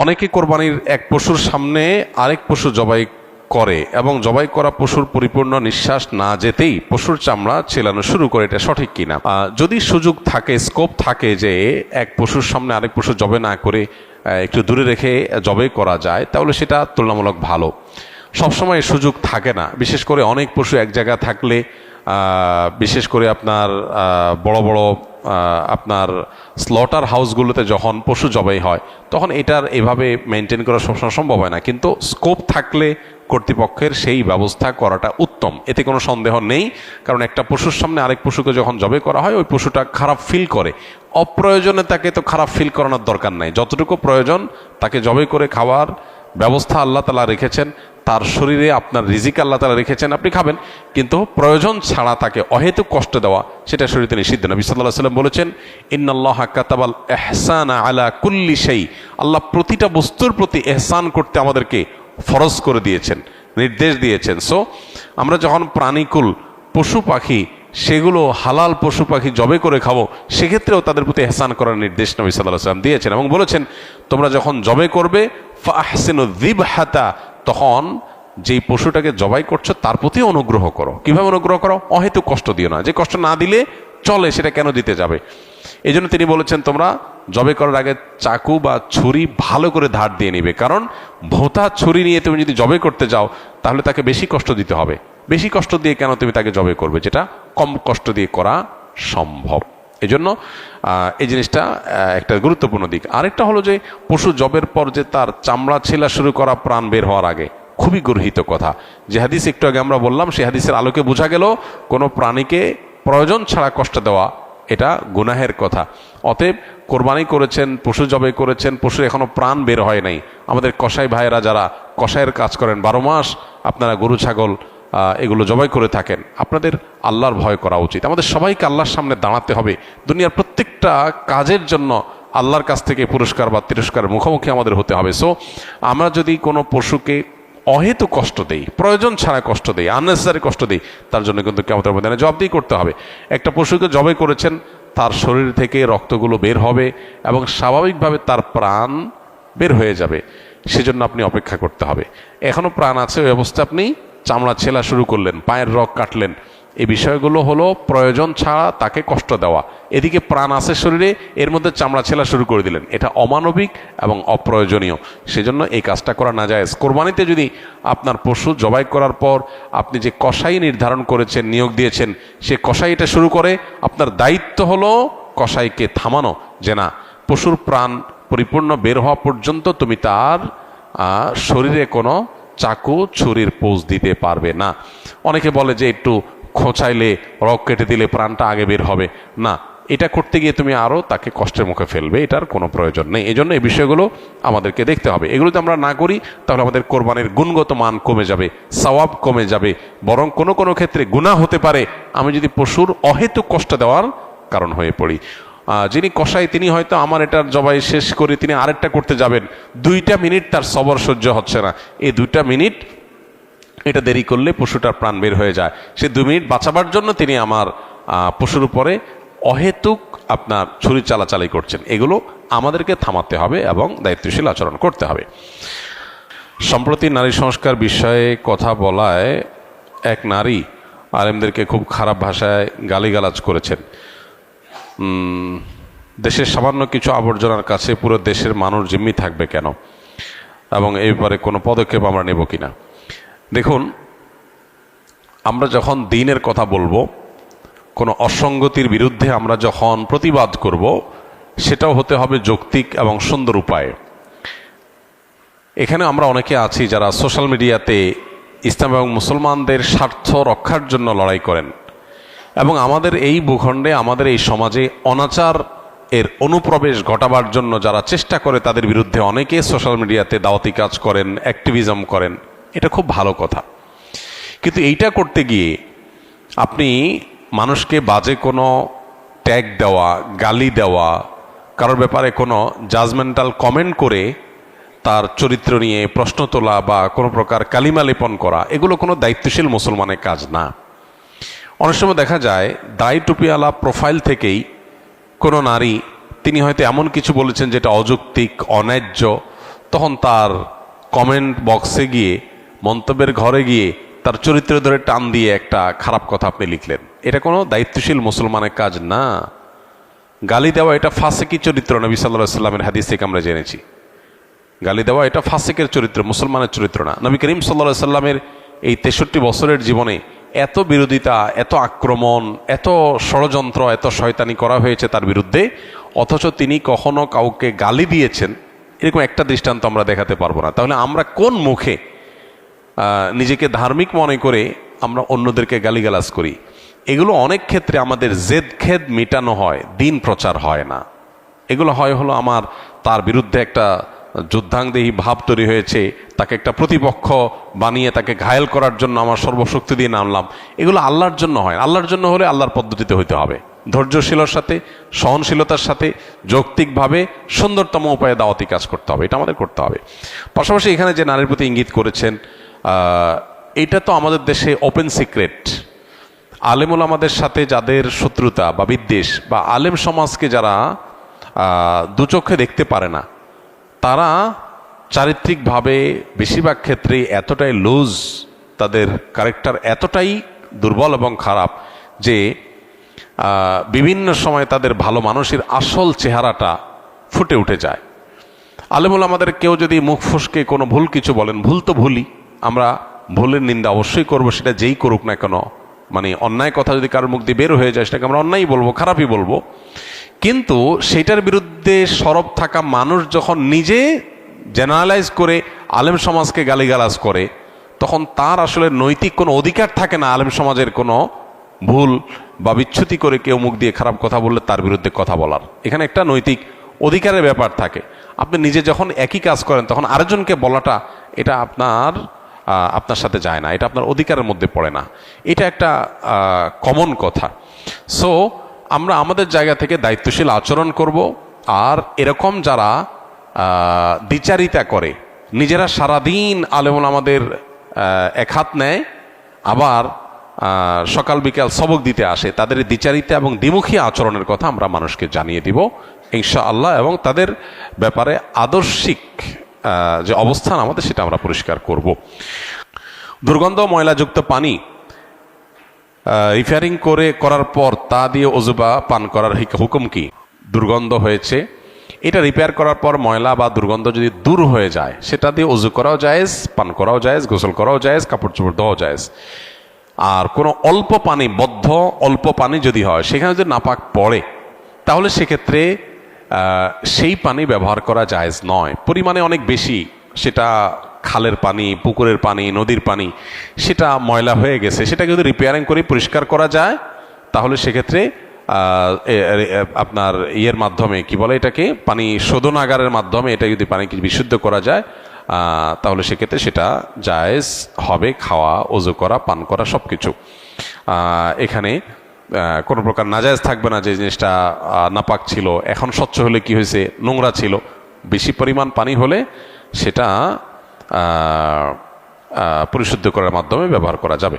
অনেকে কোরবানির এক পশুর সামনে আরেক পশু জবাই করে এবং জবাই করা পশুর পরিপূর্ণ নিঃশ্বাস না যেতেই পশুর চামড়া ছেলানো শুরু করে, এটা সঠিক কিনা? যদি সুযোগ থাকে, স্কোপ থাকে যে এক পশুর সামনে আরেক পশু জবাই না করে একটু দূরে রেখে জবাই করা যায়, তাহলে সেটা তুলনামূলক ভালো। সবসময় সুযোগ থাকে না, বিশেষ করে অনেক পশু এক জায়গায় থাকলে, বিশেষ করে আপনার বড় বড় আপনার স্লটার হাউসগুলোতে যখন পশু জবাই হয় তখন এটার এভাবে মেনটেন করা সবসময় সম্ভব হয় না, কিন্তু স্কোপ থাকলে কর্তৃপক্ষের সেই ব্যবস্থা করাটা উত্তম, এতে কোনো সন্দেহ নেই। কারণ একটা পশুর সামনে আরেক পশুকে যখন জবাই করা হয় ওই পশুটা খারাপ ফিল করে, অপ্রয়োজনে তাকে তো খারাপ ফিল করানোর দরকার নাই। যতটুকু প্রয়োজন তাকে জবাই করে খাওয়ার ব্যবস্থা আল্লাহ তাআলা রেখেছেন, তার শরীরে আপনার রিজিক আল্লাহ তাআলা রেখেছেন, আপনি খাবেন, কিন্তু প্রয়োজন ছাড়া তাকে অহেতুক কষ্ট দেওয়া সেটা শরীয়তে নিষিদ্ধ। নবী সাল্লাল্লাহু আলাইহি ওয়াসাল্লাম বলেছেন, ইন্নাল্লাহা কাতাবাল ইহসানা আলা কুল্লি শাই, আল্লাহ প্রতিটা বস্তুর প্রতি ইহসান করতে আমাদেরকে ফরজ করে দিয়েছেন, নির্দেশ দিয়েছেন। সো আমরা যখন প্রাণীকুল পশু পাখি সেগুলো হালাল পশু পাখি জবে করে খাবো, সেক্ষেত্রেও তাদের প্রতি ইহসান করার নির্দেশ নবী সাল্লাল্লাহু আলাইহি ওয়াসাল্লাম দিয়েছেন এবং বলেছেন, তোমরা যখন জবে করবে ফাহসিনু যিবহাতা, তখন যেই পশুটাকে জবাই করছো তার প্রতি অনুগ্রহ করো। কিভাবে অনুগ্রহ করো? অহেতুক কষ্ট দিও না, যে কষ্ট না দিলে চলে সেটা কেন দিতে যাবে। এই জন্য তিনি বলেছেন, তোমরা জবে করার আগে চাকু বা ছুরি ভালো করে ধার দিয়ে নিবে, কারণ ভোঁতা ছুরি নিয়ে তুমি যদি জবে করতে যাও তাহলে তাকে বেশি কষ্ট দিতে হবে। বেশি কষ্ট দিয়ে কেন তুমি তাকে জবে করবে, যেটা কম কষ্ট দিয়ে করা সম্ভব। এই জন্য এই জিনিসটা একটা গুরুত্বপূর্ণ দিক। আরেকটা হলো যে পশু জবের পর যে তার চামড়া ছেলা শুরু করা প্রাণ বের হওয়ার আগে, খুবই গর্হিত কথা। যে হাদিস একটু আগে আমরা বললাম, সেই হাদিসের আলোকে বোঝা গেল কোনো প্রাণীকে প্রয়োজন ছাড়া কষ্ট দেওয়া এটা গুনাহের কথা। অতএব কোরবানি করেছেন, পশু জবাই করেছেন, পশু এখনো প্রাণ বের হয় নাই, আমাদের কসাই ভাইয়েরা যারা কসাইয়ের কাজ করেন 12 মাস আপনারা গরু ছাগল এগুলো জবাই করে থাকেন, আপনাদের আল্লাহর ভয় করা উচিত। আমাদের সবাইকে আল্লাহর সামনে দাঁড়াতে হবে, দুনিয়ার প্রত্যেকটা কাজের জন্য আল্লাহর কাছ থেকে পুরস্কার বা তিরস্কারের মুখোমুখি আমাদের হতে হবে। সো আমরা যদি কোনো পশুকে অহেতুক কষ্ট দেই, প্রয়োজন ছাড়া কষ্ট দেই, আননেসেসারি কষ্ট দিই, তার জন্য কিন্তু কিয়ামতের ময়দানে জবাবদিহি করতে হবে। একটা পশুকে জবাই করেছেন, তার শরীর থেকে রক্তগুলো বের হবে এবং স্বাভাবিকভাবে তার প্রাণ বের হয়ে যাবে, সেজন্য আপনি অপেক্ষা করতে হবে। এখনো প্রাণ আছে ওই অবস্থা আপনি চামড়া ছেলা শুরু করলেন, পায়ের রগ কাটলেন, এই বিষয়গুলো হলো প্রয়োজন ছাড়া তাকে কষ্ট দেওয়া। এদিকে প্রাণ আছে শরীরে, এর মধ্যে চামড়া ছেলা শুরু করে দিলেন, এটা অমানবিক এবং অপ্রয়োজনীয়, সেজন্য এই কাজটা করা না যায়। কোরবানিতে যদি আপনার পশু জবাই করার পর আপনি যে কসাই নির্ধারণ করেছেন, নিয়োগ দিয়েছেন, সে কসাই এটা শুরু করে, আপনার দায়িত্ব হলো কসাইকে থামানো, যে না, পশুর প্রাণ পরিপূর্ণ বের হওয়া পর্যন্ত তুমি তার শরীরে কোনো চাকু ছুরির পোজ দিতে পারবে না। অনেকে বলে যে একটু খোঁচাইলে, রগ কেটে দিলে প্রাণটা আগে বের হবে, না, এটা করতে গিয়ে তুমি আরও তাকে কষ্টের মুখে ফেলবে, এটার কোনো প্রয়োজন নেই। এই জন্য এই বিষয়গুলো আমাদেরকে দেখতে হবে। এগুলো যদি আমরা না করি তাহলে আমাদের কোরবানির গুণগত মান কমে যাবে, সওয়াব কমে যাবে, বরং কোনো কোনো ক্ষেত্রে গুনাহ হতে পারে আমি যদি পশুর অহেতুক কষ্ট দেওয়ার কারণ হয়ে পড়ি। যিনি কসাই তিনি হয়তো আমার এটার জবাই শেষ করে তিনি আরেকটা করতে যাবেন, 2টা মিনিট তার সবর সহ্য হচ্ছে না, এই 2টা মিনিট এটা দেরি করলে পশুটার প্রাণ বের হয়ে যায়, সে 2 মিনিট বাঁচাবার জন্য তিনি আমার পশুর উপরে অহেতুক আপনার ছুরি চালাচালি করছেন। এগুলো আমাদেরকে থামাতে হবে এবং দায়িত্বশীল আচরণ করতে হবে। সম্প্রতি নারী সংস্কার বিষয়ে কথা বলায় এক নারী আলেমদেরকে খুব খারাপ ভাষায় গালিগালাজ করেছেন। দেশের সামান্য কিছু আবর্জনার কাছে পুরো দেশের মানুষ জিম্মি থাকবে কেন, এবং এই ব্যাপারে কোনো পদক্ষেপ আমরা নেব কিনা। দেখুন, আমরা যখন দ্বীনের কথা বলবো, কোনো অসঙ্গতির বিরুদ্ধে আমরা যখন প্রতিবাদ করব, সেটাও হতে হবে যৌক্তিক এবং সুন্দর উপায়ে। এখানে আমরা অনেকে আছি যারা সোশ্যাল মিডিয়াতে ইসলাম এবং মুসলমানদের স্বার্থ রক্ষার জন্য লড়াই করেন, এবং আমাদের এই ভূখণ্ডে, আমাদের এই সমাজে অনাচার এর অনুপ্রবেশ ঘটাবার জন্য যারা চেষ্টা করে তাদের বিরুদ্ধে অনেকে সোশ্যাল মিডিয়াতে দাওয়াতি কাজ করেন, অ্যাক্টিভিজম করেন, এটা খুব ভালো কথা। কিন্তু এইটা করতে গিয়ে আপনি মানুষকে বাজে কোনো ট্যাগ দেওয়া, গালি দেওয়া, কারোর ব্যাপারে কোনো জাজমেন্টাল কমেন্ট করে তার চরিত্র নিয়ে প্রশ্ন তোলা বা কোনো প্রকার কালিমা লেপন করা, এগুলো কোনো দায়িত্বশীল মুসলমানের কাজ না। অনেক সময় দেখা যায় দাড়ি টুপিওয়ালা প্রোফাইল থেকেই কোনো নারী, তিনি হয়তো এমন কিছু বলেছেন যেটা অযৌক্তিক, অন্যায্য, তখন তার কমেন্ট বক্সে গিয়ে, মন্তব্যের ঘরে গিয়ে তার চরিত্র ধরে টান দিয়ে একটা খারাপ কথা আপনি লিখলেন। এটা কোনো দায়িত্বশীল মুসলমানের কাজ না। গালি দেওয়া এটা ফাসিকি চরিত্র, নবী সাল্লাল্লাহু আলাইহি ওয়াসাল্লামের হাদিস থেকে আমরা জেনেছি। গালি দেওয়া এটা ফাসিকের চরিত্র, মুসলমানের চরিত্র না। নবী করিম সাল্লাল্লাহু আলাইহি ওয়াসাল্লামের এই 63 বছরের জীবনে এত বিরোধিতা, এত আক্রমণ, এত ষড়যন্ত্র, এত শয়তানি করা হয়েছে তার বিরুদ্ধে, অথচ তিনি কখনো কাউকে গালি দিয়েছেন এরকম একটা দৃষ্টান্ত আমরা দেখাতে পারবো না। তাহলে আমরা কোন মুখে নিজেকে ধার্মিক মনে করে আমরা অন্যদেরকে গালিগালাজ করি? এগুলো অনেক ক্ষেত্রে আমাদের জেদ খেদ মেটানো হয়, দিন প্রচার হয় না। এগুলো হলো আমার তার বিরুদ্ধে একটা যুদ্ধাংদেহী ভাব তৈরি হয়েছে, তাকে একটা প্রতিপক্ষ বানিয়ে তাকে ঘায়েল করার জন্য আমার সর্বশক্তি দিয়ে নামলাম। এগুলো আল্লাহর জন্য হয়। আল্লাহর জন্য হলে আল্লাহর পদ্ধতিতে হইতে হবে, ধৈর্যশীলতার সাথে, সহনশীলতার সাথে, যৌক্তিকভাবে সুন্দরতম উপায়ে দাওয়াতি কাজ করতে হবে। এটা আমাদের করতে হবে। পাশাপাশি এখানে যে নারীর প্রতি ইঙ্গিত করেছেন, এটা তো আমাদের দেশে ওপেন সিক্রেট। আলেম ওলামাদের সাথে যাদের শত্রুতা বা বিদ্বেষ, বা আলেম সমাজকে যারা দুচোখে দেখতে পারে না, তারা চারিত্রিকভাবে বেশিরভাগ ক্ষেত্রেই এতটাই লুজ, তাদের ক্যারেক্টার এতটাই দুর্বল এবং খারাপ যে বিভিন্ন সময় তাদের ভালো মানুষের আসল চেহারাটা ফুটে উঠে যায়। আলেমুল আমাদের কেউ যদি মুখ ফসকে কোনো ভুল কিছু বলেন, ভুল তো ভুলই, আমরা ভুলের নিন্দা অবশ্যই করব, সেটা যেই করুক না কেন। মানে অন্যায় কথা যদি কারোর মুখ দিয়ে বের হয়ে যায় সেটাকে আমরা অন্যায় বলবো, খারাপই বলবো। কিন্তু সেটার বিরুদ্ধে সরব থাকা মানুষ যখন নিজে জেনারেলাইজ করে আলেম সমাজকে গালিগালাজ করে, তখন তার আসলে নৈতিক কোনো অধিকার থাকে না আলেম সমাজের কোনো ভুল বা বিচ্যুতি করে কেউ মুখ দিয়ে খারাপ কথা বললে তার বিরুদ্ধে কথা বলার। এখানে একটা নৈতিক অধিকারের ব্যাপার থাকে। আপনি নিজে যখন একই কাজ করেন তখন আরেকজনকে বলাটা, এটা আপনার সাথে যায় না, এটা আপনার অধিকারের মধ্যে পড়ে না। এটা একটা কমন কথা। সো আমরা আমাদের জায়গা থেকে দায়িত্বশীল আচরণ করব। আর এরকম যারা দ্বিচারিতা করে, নিজেরা সারাদিন আলেমুল আমাদের এক হাত নেয়, আবার সকাল বিকাল সবক দিতে আসে, তাদের দ্বিচারিতা এবং দ্বিমুখী আচরণের কথা আমরা মানুষকে জানিয়ে দিব ইনশাআল্লাহ, এবং তাদের ব্যাপারে আদর্শিক যে অবস্থান আমাদের সেটা আমরা পরিষ্কার করব। দুর্গন্ধ ময়লাযুক্ত পানি রিফারিং করার পর তা দিয়ে ওযু বা পান করার হুকুম কি? দুর্গন্ধ হয়েছে, এটা রিপেয়ার করার পর ময়লা বা দুর্গন্ধ যদি দূর হয়ে যায়, সেটা দিয়ে ওযু করাও জায়েজ, পান করাও জায়েজ, গোসল করাও জায়েজ, কাপড় চোপড় ধোয়াও জায়েজ। আর কোনো অল্প পানি, অল্প পানি যদি হয়, সেখানে যদি নাপাক পড়ে, তাহলে সেক্ষেত্রে সেই পানি ব্যবহার করা জায়েজ নয়। পরিমাণে অনেক বেশি, সেটা খালের পানি, পুকুরের পানি, নদীর পানি, সেটা ময়লা হয়ে গেছে, সেটাকে যদি রিপেয়ারিং করে পরিষ্কার করা যায়, তাহলে সেক্ষেত্রে আপনার ইয়ের মাধ্যমে, কি বলে এটাকে, পানি শোধনাগারের মাধ্যমে এটা যদি পানিকে বিশুদ্ধ করা যায়, তাহলে সেক্ষেত্রে সেটা জায়েজ হবে, খাওয়া, ওযু করা, পান করা সব কিছু। এখানে কোনো প্রকার নাজায়েজ থাকবে না যে জিনিসটা নাপাক ছিল, এখন স্বচ্ছ হলে কি হয়েছে, নোংরা ছিল। বেশি পরিমাণ পানি হলে সেটা পরিশুদ্ধ করার মাধ্যমে ব্যবহার করা যাবে।